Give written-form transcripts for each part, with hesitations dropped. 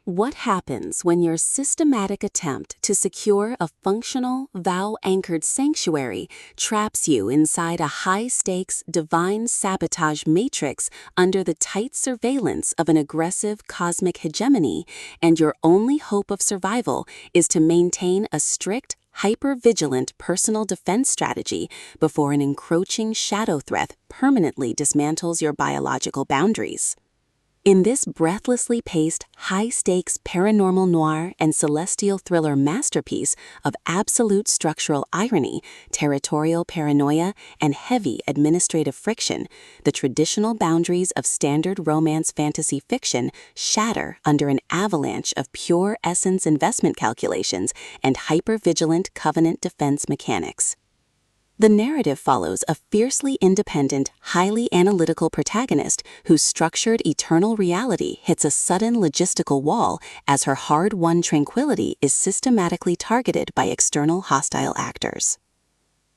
What happens when your systematic attempt to secure a functional, vow-anchored sanctuary traps you inside a high-stakes, divine sabotage matrix under the tight surveillance of an aggressive cosmic hegemony, and your only hope of survival is to maintain a strict, hyper-vigilant personal defense strategy before an encroaching shadow threat permanently dismantles your biological boundaries? In this breathlessly paced, high-stakes paranormal noir and celestial thriller masterpiece of absolute structural irony, territorial paranoia, and heavy administrative friction, the traditional boundaries of standard romance fantasy fiction shatter under an avalanche of pure essence investment calculations and hyper-vigilant covenant defense mechanics. The narrative follows a fiercely independent, highly analytical protagonist whose structured eternal reality hits a sudden logistical wall as her hard-won tranquility is systematically targeted by external hostile actors.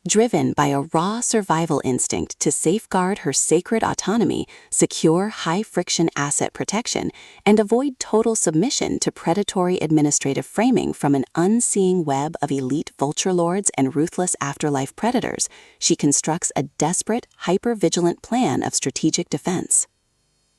Driven by a raw survival instinct to safeguard her sacred autonomy, secure high-friction asset protection, and avoid total submission to predatory administrative framing from an unseeing web of elite vulture lords and ruthless afterlife predators, she constructs a desperate, hyper-vigilant plan of strategic defense.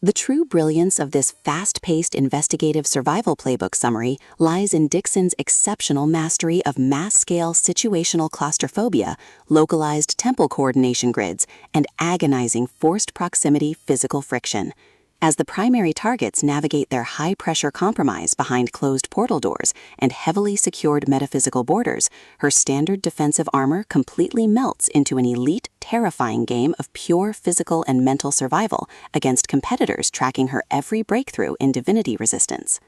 The true brilliance of this fast-paced investigative survival playbook summary lies in Dixon's exceptional mastery of mass-scale situational claustrophobia, localized tempo coordination grids, and agonizing forced proximity physical friction. As the primary targets navigate their high-pressure compromise behind closed portal doors and heavily secured metaphysical borders, her standard defensive armor completely melts into an elite, terrifying game of pure physical and mental survival against competitors tracking her every breakthrough in divinity resistance.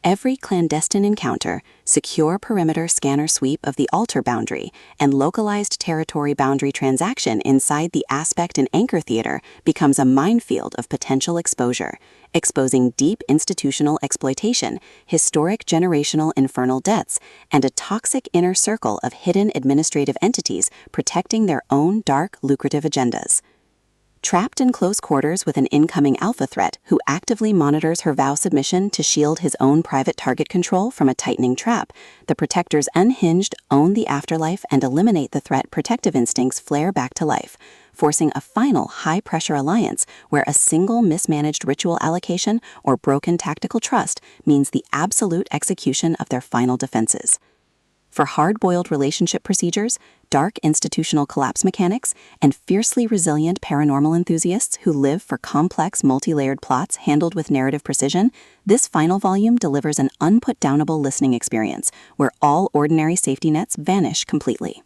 Every clandestine encounter, secure perimeter scanner sweep of the altar boundary, and localized territory boundary transaction inside the aspect and anchor theater becomes a minefield of potential exposure, exposing deep institutional exploitation, historic generational infernal debts, and a toxic inner circle of hidden administrative entities protecting their own dark, lucrative agendas. Trapped in close quarters with an incoming alpha threat who actively monitors her vow submission to shield his own private target control from a tightening trap, the Protector's unhinged own the afterlife and eliminate the threat protective instincts flare back to life, forcing a final high-pressure alliance where a single mismanaged ritual allocation or broken tactical trust means the absolute execution of their final defenses. For hard-boiled relationship procedures, dark institutional collapse mechanics, and fiercely resilient paranormal enthusiasts who live for complex multi-layered plots handled with narrative precision, this final volume delivers an unput-downable listening experience where all ordinary safety nets vanish completely.